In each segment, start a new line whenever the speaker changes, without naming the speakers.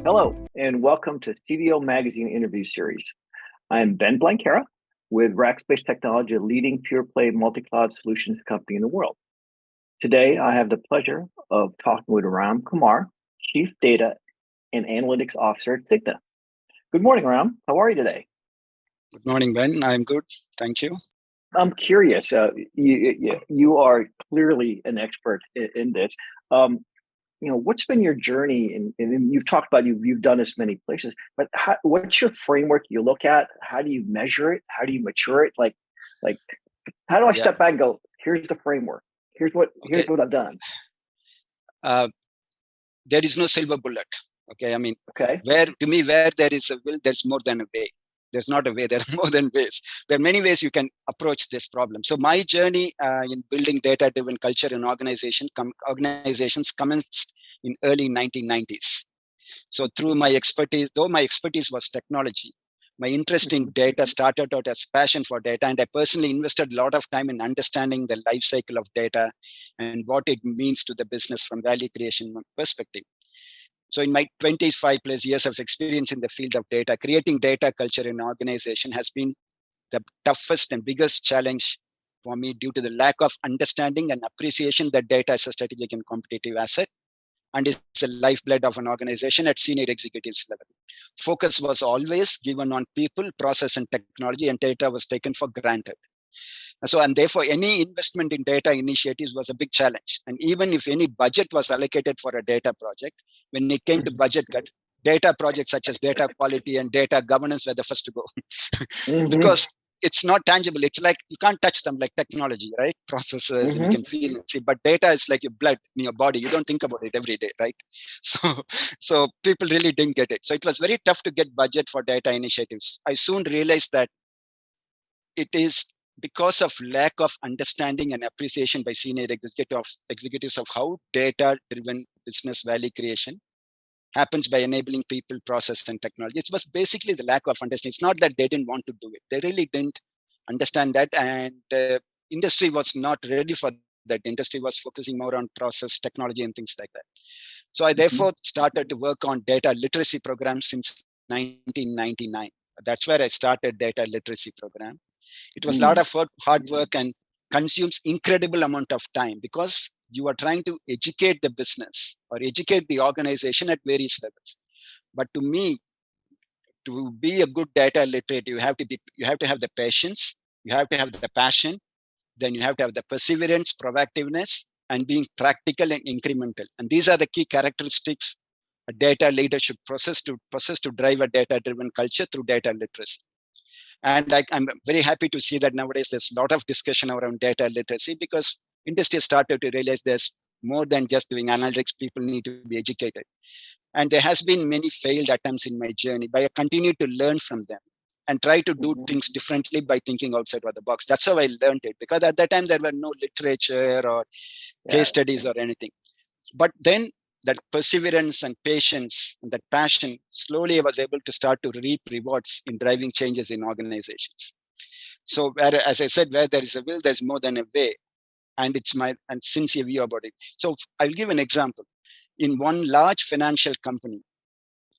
Hello, and welcome to CDAO Magazine interview series. I'm Ben Blanquera with Rackspace Technology, a leading pure-play multi-cloud solutions company in the world. Today, I have the pleasure of talking with Ram Kumar, Chief Data and Analytics Officer at Cigna. Good morning, Ram. How are you today?
Good morning, Ben. I'm good. Thank you.
I'm curious. You are clearly an expert in this. What's been your journey? And you've talked about you've done this many places, but what's your framework you look at? How do you measure it? How do you mature it? Like, how do I step back and go, here's the framework. Here's what I've done.
There is no silver bullet. Okay. I mean,
where
there is a will, there's more than a way. There's not a way, there are more than ways. There are many ways you can approach this problem. So my journey in building data-driven culture in organizations commenced in early 1990s. So through my expertise, though my expertise was technology, my interest in data started out as passion for data. And I personally invested a lot of time in understanding the life cycle of data and what it means to the business from value creation perspective. So in my 25 plus years of experience in the field of data, creating data culture in an organization has been the toughest and biggest challenge for me due to the lack of understanding and appreciation that data is a strategic and competitive asset and is the lifeblood of an organization at senior executives level. Focus was always given on people, process, and technology, and data was taken for granted. So, and therefore, any investment in data initiatives was a big challenge. And even if any budget was allocated for a data project, when it came to budget cut, data projects such as data quality and data governance were the first to go. Because it's not tangible. It's like you can't touch them like technology, right? Processes, and you can feel and see. But data is like your blood in your body. You don't think about it every day, right? So people really didn't get it. So it was very tough to get budget for data initiatives. I soon realized that it is because of lack of understanding and appreciation by senior executives of how data-driven business value creation happens by enabling people, process, and technology. It was basically the lack of understanding. It's not that they didn't want to do it. They really didn't understand that. And the industry was not ready for that. The industry was focusing more on process, technology, and things like that. So I therefore started to work on data literacy programs since 1999. That's where I started data literacy program. It was a lot of hard work and consumes incredible amount of time because you are trying to educate the business or educate the organization at various levels. But to me, to be a good data literate, you have to have the patience, you have to have the passion, then you have to have the perseverance, proactiveness, and being practical and incremental. And these are the key characteristics a data leadership process to drive a data-driven culture through data literacy. And I'm very happy to see that nowadays there's a lot of discussion around data literacy because industry has started to realize there's more than just doing analytics. People need to be educated. And there has been many failed attempts in my journey, but I continue to learn from them and try to do things differently by thinking outside of the box. That's how I learned it, because at that time there were no literature or case studies or anything. But then that perseverance and patience and that passion, slowly I was able to start to reap rewards in driving changes in organizations. So as I said, where there is a will, there's more than a way. And it's my sincere view about it. So I'll give an example. In one large financial company,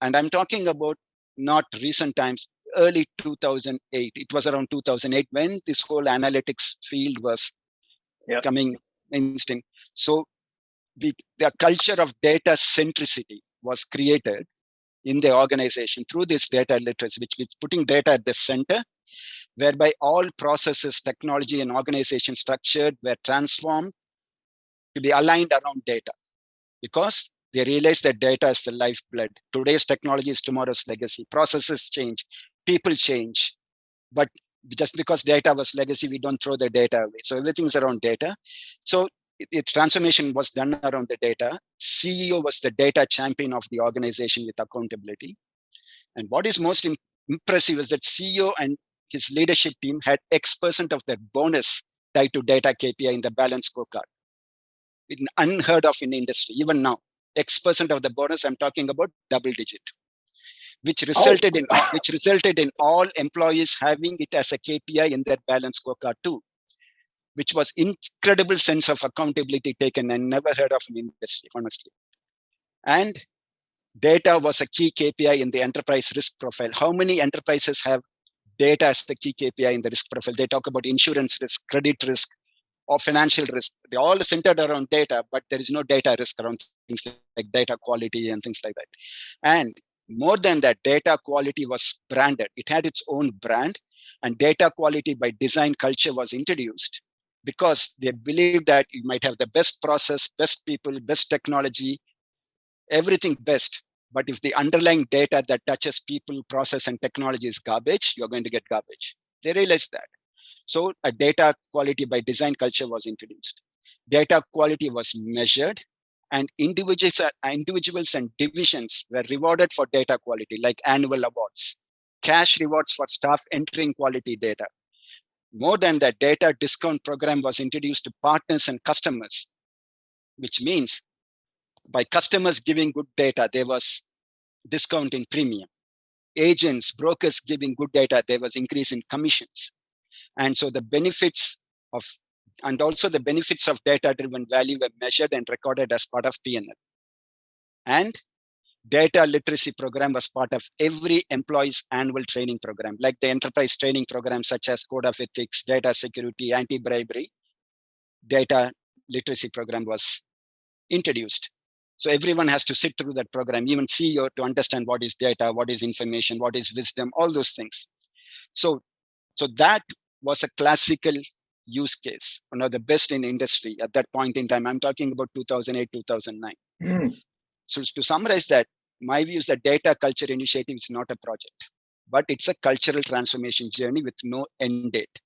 and I'm talking about not recent times, early 2008. It was around 2008 when this whole analytics field was coming instinct. So the culture of data centricity was created in the organization through this data literacy, which is putting data at the center, whereby all processes, technology, and organization structured were transformed to be aligned around data, because they realized that data is the lifeblood. Today's technology is tomorrow's legacy. Processes change, people change, but just because data was legacy, we don't throw the data away. So everything's around data. So transformation was done around the data. CEO was the data champion of the organization with accountability. And what is most impressive is that CEO and his leadership team had X% of their bonus tied to data KPI in the balanced scorecard. It's unheard of in the industry, even now. X% of the bonus, I'm talking about double digit, which resulted in all employees having it as a KPI in their balanced scorecard too, which was incredible sense of accountability taken and never heard of in industry, honestly. And Data was a key KPI in the enterprise risk profile. How many enterprises have data as the key KPI in the risk profile? They talk about insurance risk, credit risk, or financial risk. They all centered around data, but there is no data risk around things like data quality and things like that. And more than that, data quality was branded. It had its own brand, and data quality by design culture was introduced because they believed that you might have the best process, best people, best technology, everything best. But if the underlying data that touches people, process, and technology is garbage, you're going to get garbage. They realized that. So a data quality by design culture was introduced. Data quality was measured, and individuals and divisions were rewarded for data quality, like annual awards, cash rewards for staff entering quality data. More than that, data discount program was introduced to partners and customers, which means by customers giving good data, there was discount in premium. Agents, brokers giving good data, there was increase in commissions. And so the benefits of, and also the benefits of data-driven value were measured and recorded as part of P&L. And data literacy program was part of every employee's annual training program, like the enterprise training programs such as Code of Ethics, data security, anti-bribery. Data literacy program was introduced. So everyone has to sit through that program, even CEO, to understand what is data, what is information, what is wisdom, all those things. So that was a classical use case, one of the best in industry at that point in time. I'm talking about 2008, 2009. So to summarize that, my view is that data culture initiative is not a project, but it's a cultural transformation journey with no end date.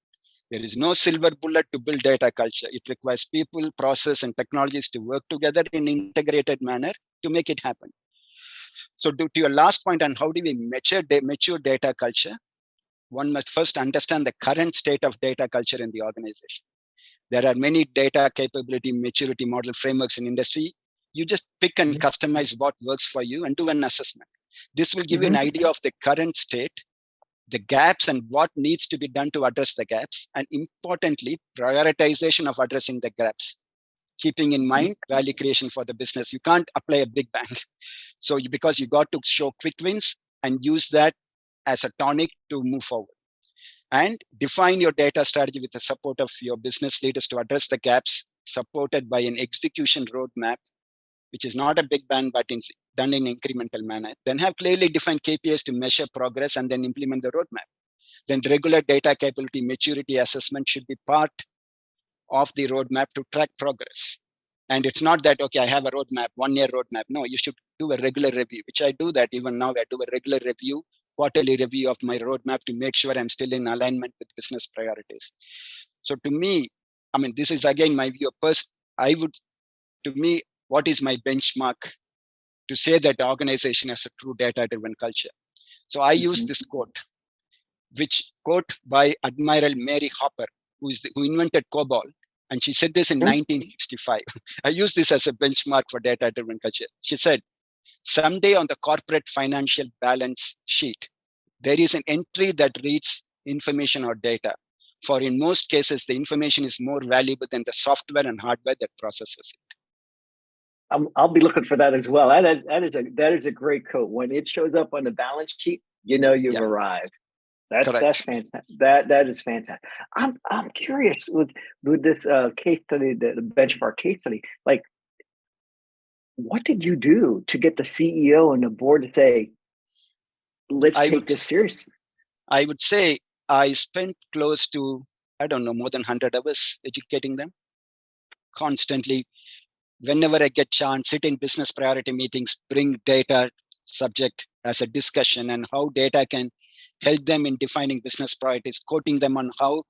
There is no silver bullet to build data culture. It requires people, process, and technologies to work together in an integrated manner to make it happen. So to your last point on how do we mature data culture, one must first understand the current state of data culture in the organization. There are many data capability maturity model frameworks in industry. You just pick and customize what works for you and do an assessment. This will give you an idea of the current state, the gaps, and what needs to be done to address the gaps, and importantly, prioritization of addressing the gaps, keeping in mind value creation for the business. You can't apply a big bang. So because you got to show quick wins and use that as a tonic to move forward. And define your data strategy with the support of your business leaders to address the gaps, supported by an execution roadmap, which is not a big bang, but done in incremental manner. Then have clearly defined KPIs to measure progress and then implement the roadmap. Then regular data capability maturity assessment should be part of the roadmap to track progress. And it's not that, okay, I have a roadmap, 1 year roadmap. No, you should do a regular review, which I do that even now. I do a regular review, quarterly review of my roadmap to make sure I'm still in alignment with business priorities. So to me, I mean, this is again my view. To me, what is my benchmark to say that the organization has a true data-driven culture? So I use this quote, quote by Admiral Mary Hopper, who invented COBOL. And she said this in 1965. I use this as a benchmark for data-driven culture. She said, someday on the corporate financial balance sheet, there is an entry that reads information or data. For in most cases, the information is more valuable than the software and hardware that processes it.
I'll be looking for that as well. That is a great quote. When it shows up on the balance sheet, you know you've arrived. That's fantastic. That is fantastic. I'm curious with this case study, the benchmark case study. Like, what did you do to get the CEO and the board to say, let's take this seriously?
I would say I spent close to, I don't know, more than 100 hours educating them constantly. Whenever I get chance, sit in business priority meetings, bring data subject as a discussion and how data can help them in defining business priorities, quoting them on how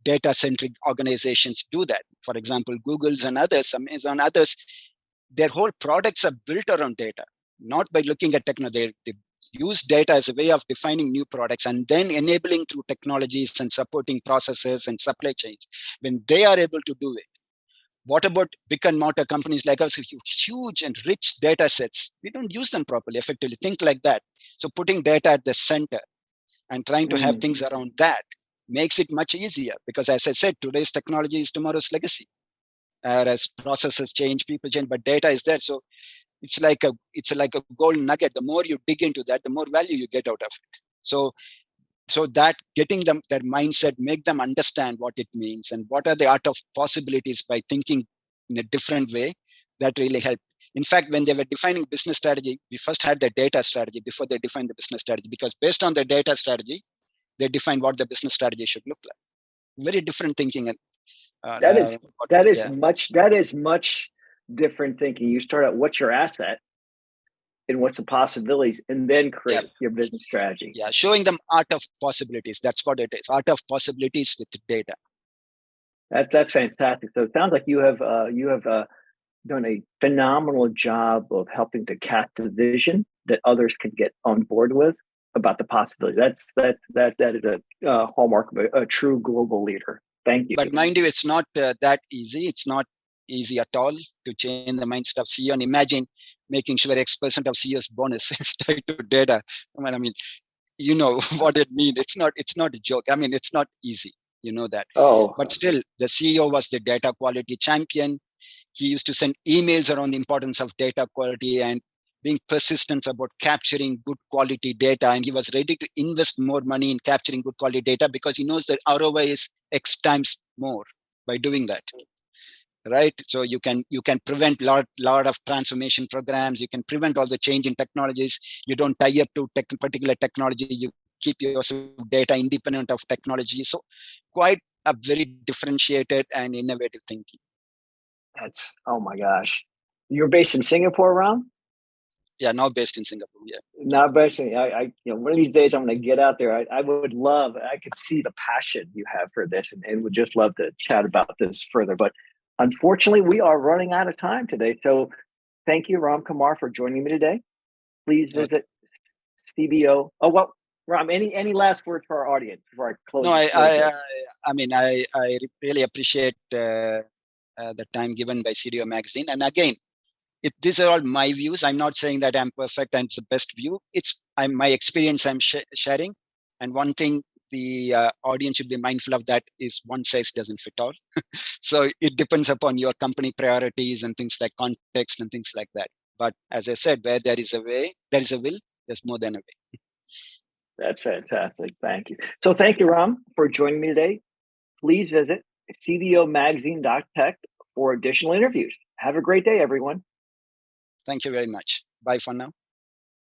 data-centric organizations do that. For example, Google's and others, Amazon, others, their whole products are built around data, not by looking at technology. They use data as a way of defining new products and then enabling through technologies and supporting processes and supply chains. When they are able to do it, what about brick and mortar companies like us, huge and rich data sets? We don't use them properly, effectively. Think like that. So putting data at the center and trying to have things around that makes it much easier, because as I said, today's technology is tomorrow's legacy. As processes change, people change, but data is there. So it's like a gold nugget. The more you dig into that, the more value you get out of it. So that getting them their mindset, make them understand what it means and what are the art of possibilities by thinking in a different way, that really helped. In fact, when they were defining business strategy, we first had the data strategy before they defined the business strategy, because based on the data strategy, they define what the business strategy should look like. Very different thinking.
That is that is
Yeah.
much different thinking. You start out, what's your asset and what's the possibilities, and then
Yeah.
create your business strategy.
Yeah, showing them art of possibilities. That's what it is. Art of possibilities with data.
That's fantastic. So it sounds like you have done a phenomenal job of helping to cast a vision that others can get on board with about the possibilities. That is a hallmark of a true global leader. Thank you.
But mind you, it's not that easy. It's not easy at all to change the mindset of CEO. And imagine making sure X% of CEO's bonus is tied to data. I mean, you know what it means. It's not a joke. I mean, it's not easy. You know that.
Oh,
But still, the CEO was the data quality champion. He used to send emails around the importance of data quality and being persistent about capturing good quality data. And he was ready to invest more money in capturing good quality data because he knows that ROI is X times more by doing that. Right. So you can prevent lot of transformation programs. You can prevent all the change in technologies. You don't tie up to particular technology. You keep your data independent of technology. So quite a very differentiated and innovative thinking.
that's, oh my gosh. You're based in Singapore, Ram?
Yeah, now based in Singapore. Yeah.
Not based in, one of these days I'm going to get out there. I would love, I could see the passion you have for this, and would just love to chat about this further. But unfortunately, we are running out of time today. So thank you, Ram Kumar, for joining me today. Please visit CBO. Oh, well, Ram, any last words for our audience before I close?
No, I mean, I really appreciate the time given by CDAO magazine. And again, these are all my views. I'm not saying that I'm perfect and it's the best view. It's my experience I'm sharing. And one thing the audience should be mindful of that is one size doesn't fit all. So it depends upon your company priorities and things like context and things like that. But as I said, where there is a way, there is a will, there's more than a way.
That's fantastic. Thank you. So thank you, Ram, for joining me today. Please visit cdomagazine.tech for additional interviews. Have a great day, everyone.
Thank you very much. Bye for now.